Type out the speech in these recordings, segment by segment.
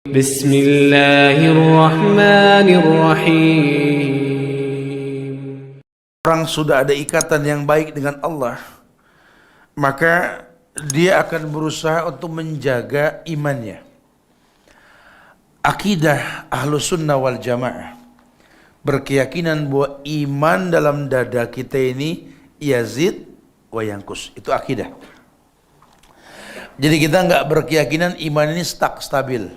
Bismillahirrahmanirrahim. Orang sudah ada ikatan yang baik dengan Allah, maka dia akan berusaha untuk menjaga imannya. Akidah Ahlus Sunnah wal Jamaah berkeyakinan bahwa iman dalam dada kita ini yazid wa yankus. Itu akidah. Jadi kita enggak berkeyakinan iman ini stuck, stabil.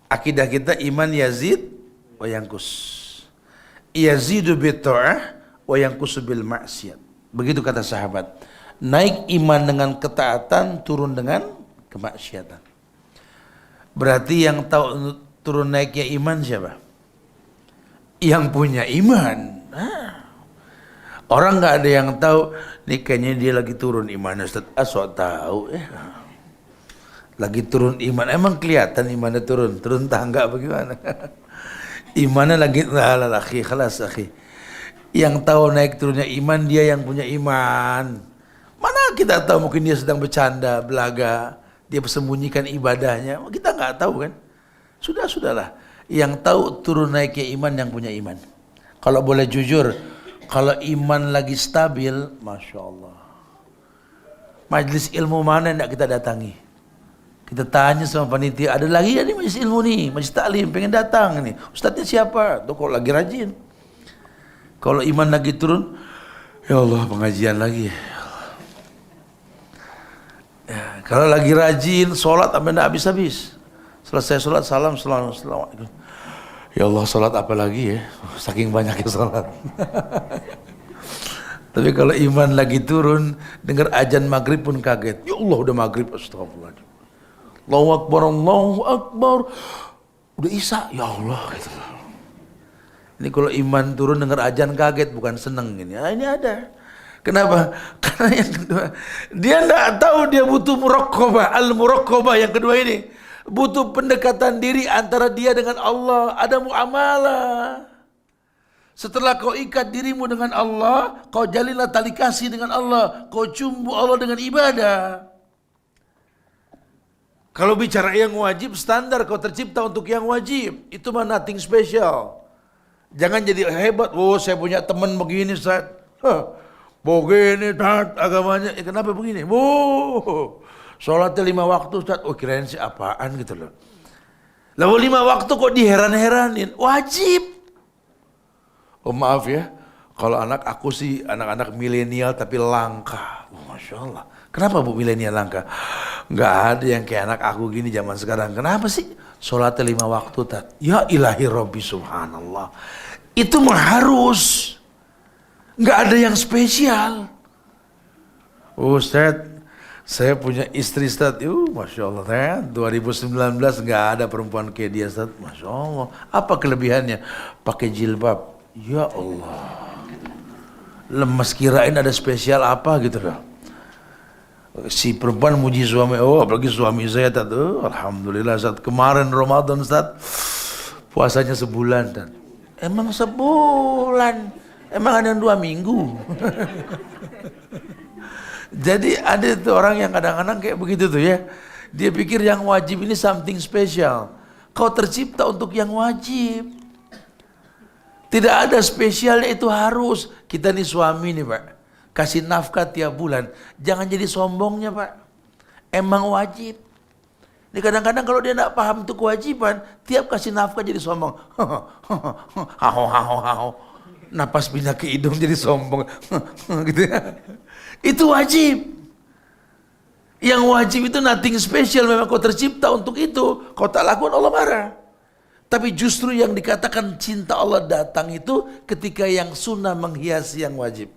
Akidah kita iman yazid wa yankus. Yazidu bitta'ah wa yankusu bil maksiat. Begitu kata sahabat. Naik iman dengan ketaatan, turun dengan kemaksiatan. Berarti yang tahu turun naiknya iman siapa? Yang punya iman. Orang nggak ada yang tahu nih, kayaknya dia lagi turun imannya, Ustaz. Sok tahu lagi turun iman. Emang kelihatan imannya turun tangga bagaimana? Imannya lagi akhi, khalas akhi. Yang tahu naik turunnya iman dia yang punya iman. Mana kita tahu, mungkin dia sedang bercanda, belaga, dia bersembunyikan ibadahnya. Kita nggak tahu kan? Sudahlah. Yang tahu turun naiknya iman yang punya iman. Kalau boleh jujur, kalau iman lagi stabil, Masya Allah, majlis ilmu mana yang tidak kita datangi? Kita tanya sama panitia, ada lagi ya nih majlis ilmu nih, majlis taklim, pengen datang nih. Ustadznya siapa? Tuh kalau lagi rajin. Kalau iman lagi turun, ya Allah pengajian lagi. Ya, kalau lagi rajin, sholat sampai tidak habis-habis. Selesai sholat, salam, assalamualaikum. Ya Allah, sholat apa lagi ya? Saking banyaknya sholat. Tapi kalau iman lagi turun, dengar azan maghrib pun kaget. Ya Allah, udah maghrib, astagfirullahaladzim. Allahu Akbar, Allahu Akbar. Udah isya, ya Allah. Gitu. Ini kalau iman turun dengar azan kaget, bukan seneng ini. Nah, ini ada. Kenapa? Karena yang kedua, dia tidak tahu dia butuh muraqabah, al-muraqabah yang kedua ini. Butuh pendekatan diri antara dia dengan Allah. Ada muamalah. Setelah kau ikat dirimu dengan Allah, kau jalinlah tali kasih dengan Allah. Kau cumbu Allah dengan ibadah. Kalau bicara yang wajib, standar kau tercipta untuk yang wajib. Itu mah nothing special. Jangan jadi hebat. Oh, saya punya teman begini, Ustaz. Begini, agamanya. Kenapa begini? Sholatnya 5 waktu, Ustaz. Oh, kirain sih apaan gitu loh. Lalu 5 waktu kok diheran-heranin. Wajib. Oh maaf ya, kalau aku sih anak-anak milenial tapi langka. Oh, Masya Allah. Kenapa bu milenial langka? Nggak ada yang kayak anak aku gini zaman sekarang. Kenapa sih? Sholatnya 5 waktu, Tat. Ya ilahi Rabbi subhanallah. Itu mah harus. Nggak ada yang spesial. Ustaz, saya punya istri, Ustaz. Masya Allah, 2019 nggak ada perempuan kayak dia, Ustaz. Masya Allah. Apa kelebihannya? Pakai jilbab. Ya Allah. Lemas, kirain ada spesial apa gitu loh. Si perempuan muji suami, apalagi suami saya, Ustaz. Alhamdulillah, Ustaz. Kemarin Ramadan, Ustaz, puasanya sebulan, Ustaz. Emang sebulan? Emang ada yang 2 minggu? Jadi ada tuh orang yang kadang-kadang kayak begitu tuh ya. Dia pikir yang wajib ini something special. Kau tercipta untuk yang wajib. Tidak ada spesialnya, itu harus. Kita nih suami nih Pak, kasih nafkah tiap bulan. Jangan jadi sombongnya Pak. Emang wajib. Ini kadang-kadang kalau dia tidak paham itu kewajiban, tiap kasih nafkah jadi sombong. Napas pindah ke hidung jadi sombong. Gitu ya. Itu wajib. Yang wajib itu nothing special. Memang kau tercipta untuk itu. Kau tak lakukan, Allah marah. Tapi justru yang dikatakan cinta Allah datang itu ketika yang sunnah menghiasi yang wajib.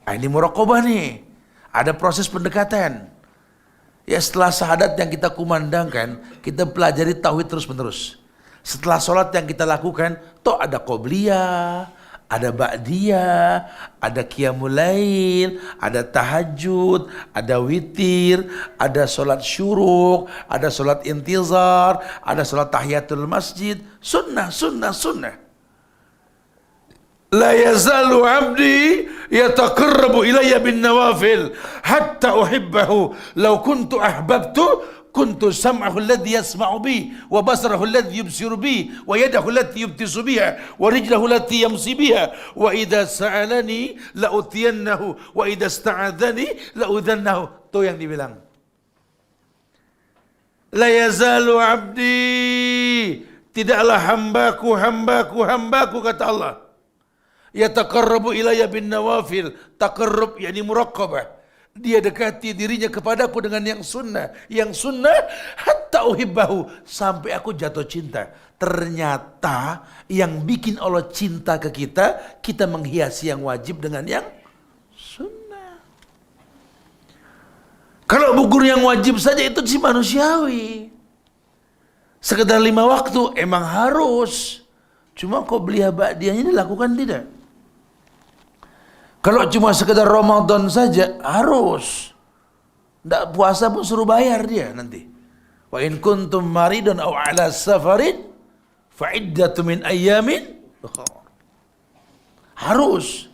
Ini muraqabah nih. Ada proses pendekatan. Ya setelah syahadat yang kita kumandangkan, kita pelajari tauhid terus menerus. Setelah sholat yang kita lakukan, toh ada qobliyah, ada ba'diyah, ada qiyamul lail, ada tahajud, ada witir, ada sholat syuruk, ada sholat intizar, ada sholat tahiyatul masjid. Sunnah. La yazalu abdi yataqarrabu ilayya bin nawafil hatta uhibbahu law kuntu ahbabtu kuntu sam'ahu alladhi yasma'u bi wa basarahu alladhi yubsiru bi wa yadahu allati yubtisu biha wa rijlahu allati yamsi biha wa idza sa'alani la utiyannahu wa idza ista'adzani la udhannahu. Tuh yang dibilang. La yazalu abdi, tidaklah hambaku kata Allah. Yataqarrabu ilayya bin nawafil, taqarrub yakni muraqabah. Dia dekati dirinya kepadaku dengan yang sunnah hatta uhibbahu, sampai aku jatuh cinta. Ternyata yang bikin Allah cinta ke kita, kita menghiasi yang wajib dengan yang sunnah. Kalau gugur yang wajib saja itu sih manusiawi. Sekedar 5 waktu emang harus. Cuma kok beli ba'diyahnya dilakukan tidak? Kalau cuma sekedar Ramadan saja harus. Tidak puasa pun suruh bayar dia nanti. Wa in kuntum maridun aw ala safarin fa iddatu min ayyamin harus.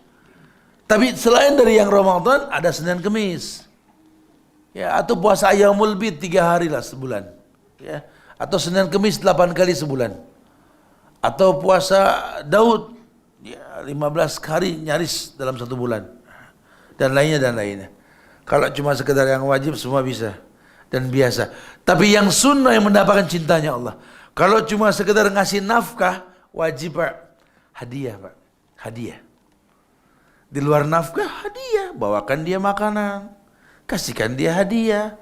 Tapi selain dari yang Ramadan ada Senin Kemis. Ya, atau puasa Ayyamul Bid 3 hari lah sebulan. Ya, atau Senin Kemis 8 kali sebulan. Atau puasa Daud ya, 15 hari nyaris dalam 1 bulan. Dan lainnya. Kalau cuma sekedar yang wajib semua bisa dan biasa. Tapi yang sunnah yang mendapatkan cintanya Allah. Kalau cuma sekedar ngasih nafkah wajib Pak. Hadiah Pak. Hadiah. Di luar nafkah hadiah. Bawakan dia makanan. Kasihkan dia hadiah.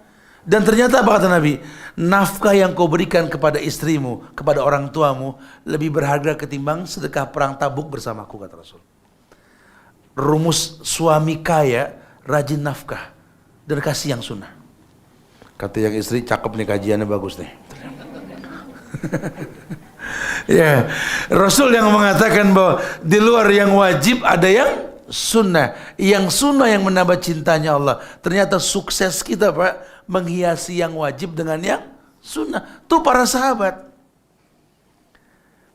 Dan ternyata apa kata Nabi? Nafkah yang kau berikan kepada istrimu, kepada orang tuamu lebih berharga ketimbang sedekah perang Tabuk bersamaku, kata Rasul. Rumus suami kaya, rajin nafkah dan kasih yang sunnah. Kata yang istri, cakep nih kajiannya, bagus nih. Ya, Rasul yang mengatakan bahwa di luar yang wajib ada yang sunnah. Yang sunnah yang menambah cintanya Allah. Ternyata sukses kita Pak menghiasi yang wajib dengan yang sunnah. Tuh para sahabat.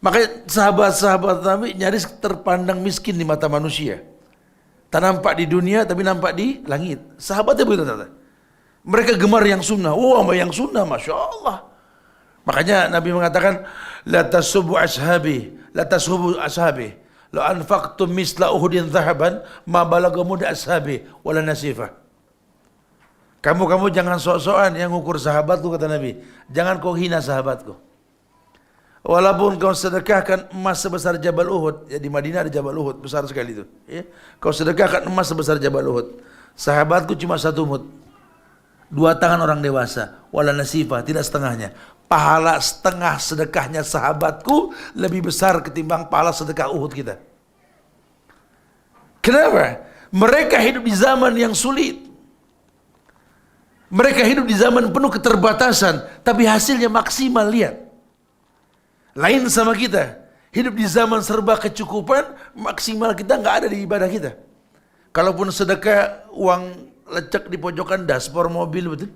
Makanya sahabat-sahabat Nabi nyaris terpandang miskin di mata manusia. Tak nampak di dunia tapi nampak di langit. Sahabatnya begitu ternyata. Mereka gemar yang sunnah. Wah, yang sunnah, Masya Allah. Makanya Nabi mengatakan, La tasubbu ashabi, la tasubbu ashabi. La anfaqtum misla uhudin zahaban, ma balagha muda ashabi, wala nasifah. Kamu jangan sok-sokan yang ngukur sahabatku, kata Nabi. Jangan kau hina sahabatku. Walaupun kau sedekahkan emas sebesar Jabal Uhud, ya di Madinah ada Jabal Uhud, besar sekali itu. Ya. Kau sedekahkan emas sebesar Jabal Uhud. Sahabatku cuma 1 mud. 2 tangan orang dewasa. Wala nasifah, tidak setengahnya. Pahala setengah sedekahnya sahabatku lebih besar ketimbang pahala sedekah Uhud kita. Kenapa? Mereka hidup di zaman yang sulit. Mereka hidup di zaman penuh keterbatasan, tapi hasilnya maksimal, lihat. Lain sama kita. Hidup di zaman serba kecukupan, maksimal kita nggak ada di ibadah kita. Kalaupun sedekah uang lecek di pojokan dashboard mobil, betul.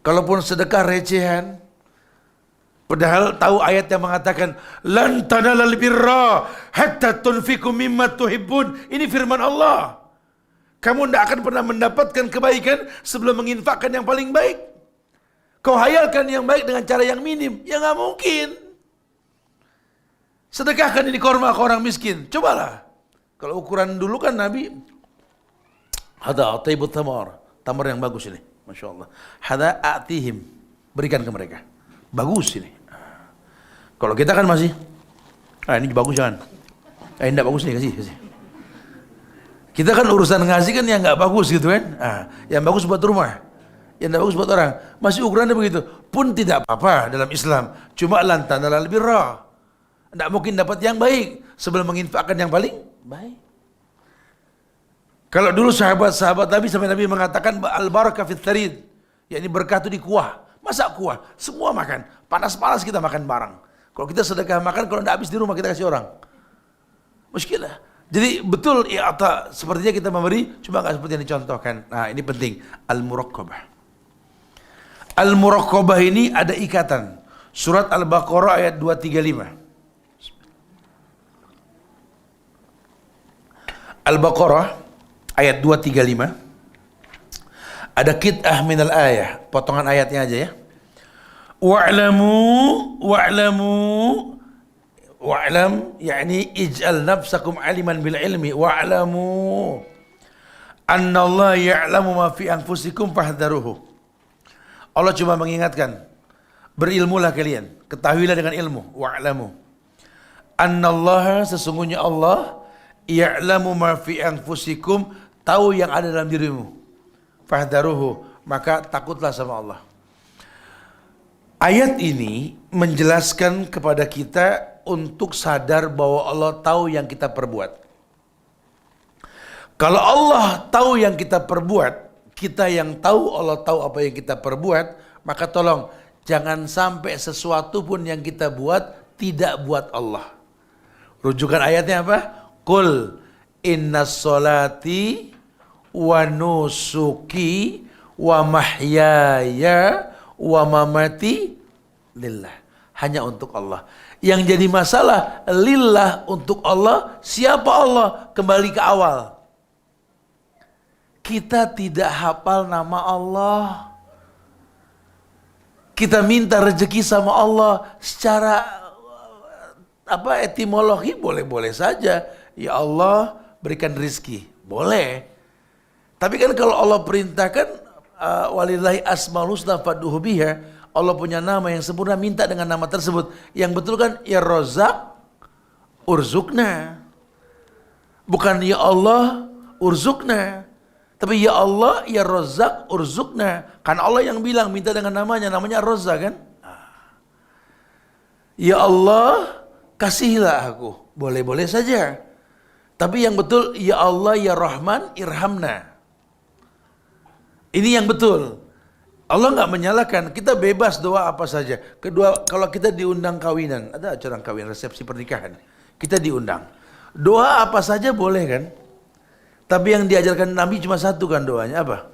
Kalaupun sedekah recehan, padahal tahu ayat yang mengatakan lan tanalal birra hatta tunfiqu mimma tuhibbun. Ini firman Allah. Kamu tidak akan pernah mendapatkan kebaikan sebelum menginfakkan yang paling baik. Kau hayalkan yang baik dengan cara yang minim, ya nggak mungkin. Sedekahkan ini korma ke orang miskin. Cobalah. Kalau ukuran dulu kan Nabi, hada ataibut tamar, tamar yang bagus ini, Masya Allah. Hada atihim, berikan ke mereka. Bagus ini. Kalau kita kan masih, ini bagus jangan. Ini tidak bagus nih, kasih. Kita kan urusan ngasih kan yang nggak bagus gitu kan. Yang bagus buat rumah, yang tidak bagus buat orang. Masih ukurannya begitu. Pun tidak apa-apa dalam Islam. Cuma lantan adalah lebih raw. Tidak mungkin dapat yang baik sebelum menginfakkan yang paling baik. Kalau dulu sahabat-sahabat Nabi sampai Nabi mengatakan al-barakah fit tharid, yakni berkah itu di kuah. Masak kuah, semua makan. Panas-panas kita makan bareng. Kalau kita sedekah makan, kalau tidak habis di rumah kita kasih orang. Muskilah. Jadi betul i'ata, sepertinya kita memberi, cuma nggak seperti yang dicontohkan. Nah, ini penting, al-muraqabah. Al-muraqabah ini ada ikatan. Surat Al-Baqarah ayat 235. Al-Baqarah ayat 235. Ada qit'ah minal ayah, potongan ayatnya aja ya. Wa'lam yakni ij'al nafsakum aliman bil ilmi wa'lamu anna Allah ya'lamu ma fi anfusikum fahdharuhu. Allah cuma mengingatkan, berilmulah kalian, ketahuilah dengan ilmu. Wa'lamu anna Allah, sesungguhnya Allah ya'lamu ma fi anfusikum, tahu yang ada dalam dirimu. Fahdharuhu, maka takutlah sama Allah. Ayat ini menjelaskan kepada kita untuk sadar bahwa Allah tahu yang kita perbuat. Kalau Allah tahu yang kita perbuat, kita yang tahu Allah tahu apa yang kita perbuat, maka tolong jangan sampai sesuatu pun yang kita buat tidak buat Allah. Rujukan ayatnya apa? Qul innas solati wa nusuki wa mahyaya wa mamati lillah, hanya untuk Allah. Yang jadi masalah lillah, untuk Allah. Siapa Allah? Kembali ke awal, kita tidak hafal nama Allah. Kita minta rezeki sama Allah secara etimologi boleh-boleh saja. Ya Allah berikan rizki, boleh. Tapi kan kalau Allah perintahkan walillahi asmaul husna fad'uhu biha, Allah punya nama yang sempurna, minta dengan nama tersebut. Yang betul kan ya Razzaq urzukna, bukan ya Allah urzukna, tapi ya Allah ya Razzaq urzukna. Karena Allah yang bilang minta dengan namanya Razzaq kan. Ya Allah kasihilah aku, boleh-boleh saja. Tapi yang betul ya Allah ya Rahman irhamna. Ini yang betul. Allah nggak menyalahkan, kita bebas doa apa saja. Kedua, kalau kita diundang kawinan, ada acara kawin, resepsi pernikahan, kita diundang. Doa apa saja boleh kan? Tapi yang diajarkan Nabi cuma satu kan doanya, apa?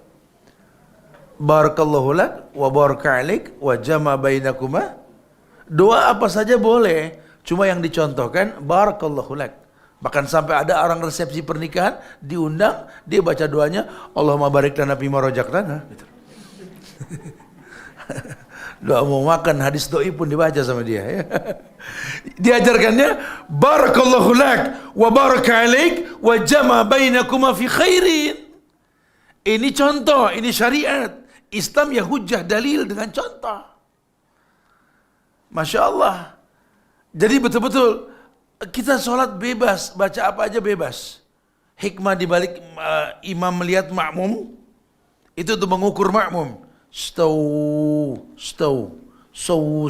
Barakallahu lak wa baraka alaik wa jama bainakuma. Doa apa saja boleh, cuma yang dicontohkan barakallahu lak. Bahkan sampai ada orang resepsi pernikahan diundang, dia baca doanya Allahumma barik lana fima razaqtana gitu. Doa mau makan, hadis doi pun dibaca sama dia ya. Diajarkannya barakallahu lak wa baraka alaik wa jama bainakuma fi khairin. Ini contoh, ini syariat. Islam ya hujjah dalil dengan contoh. Masya Allah. Jadi betul-betul kita sholat bebas, baca apa aja bebas. Hikmah dibalik imam melihat makmum itu untuk mengukur makmum. Stawu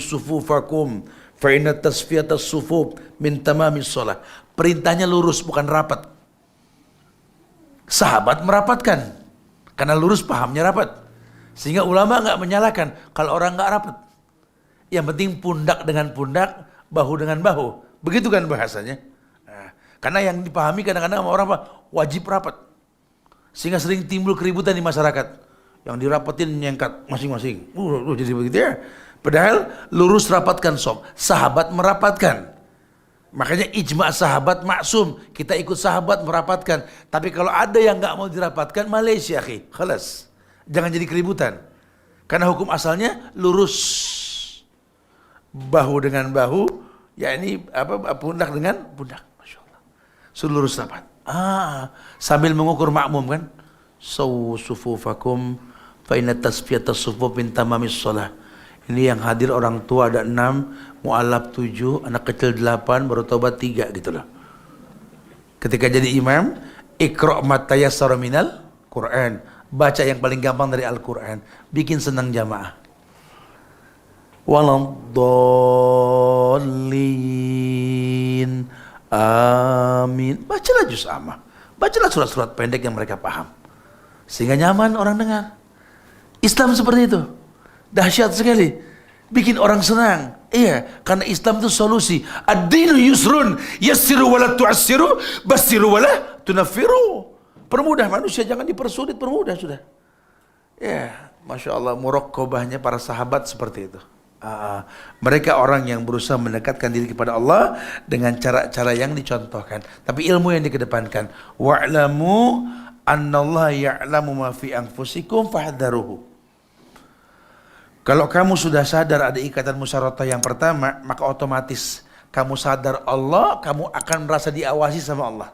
sufufakum fa inna tasfiyatas sufuf min tamamis shalah. Perintahnya lurus, bukan rapat. Sahabat merapatkan karena lurus, pahamnya rapat. Sehingga ulama enggak menyalahkan kalau orang enggak rapat. Yang penting pundak dengan pundak, bahu dengan bahu. Begitu kan bahasanya. Nah, karena yang dipahami kadang-kadang sama orang wajib rapat. Sehingga sering timbul keributan di masyarakat. Yang dirapatin nyengkat masing-masing. Jadi begitu ya. Padahal lurus rapatkan sob. Sahabat merapatkan. Makanya ijma' sahabat maksum. Kita ikut sahabat merapatkan. Tapi kalau ada yang nggak mau dirapatkan, Malaysia akhi. Khalas. Jangan jadi keributan. Karena hukum asalnya lurus. Bahu dengan bahu. Ya ini pundak dengan pundak. Masya Allah. Lurus rapat. Sambil mengukur makmum kan. Sufufakum fa inna tasfiyatas sufuf min tamamis shalah. Ini yang hadir orang tua ada 6, mu'alaf 7, anak kecil 8, baru tobat 3 gitu loh. Ketika jadi imam, iqra' ma tayassara minal Quran. Baca yang paling gampang dari Al-Quran. Bikin senang jamaah. Waladdallin. Amin. Bacalah juz amma. Bacalah surat-surat pendek yang mereka paham. Sehingga nyaman orang dengar. Islam seperti itu. Dahsyat sekali. Bikin orang senang. Iya, karena Islam itu solusi. Ad-dinu yusrun, yassiru wala tu'assiru, bassiru wala tunaffiru. Permudah manusia, jangan dipersulit, permudah sudah. Ya, Masya Allah, muraqabahnya para sahabat seperti itu. Mereka orang yang berusaha mendekatkan diri kepada Allah dengan cara-cara yang dicontohkan. Tapi ilmu yang dikedepankan. Wa'lamu Annallaha ya'lamu ma fi anfusikum fahdharuhu. Kalau kamu sudah sadar ada ikatan musyaratah yang pertama, maka otomatis kamu sadar Allah, kamu akan merasa diawasi sama Allah.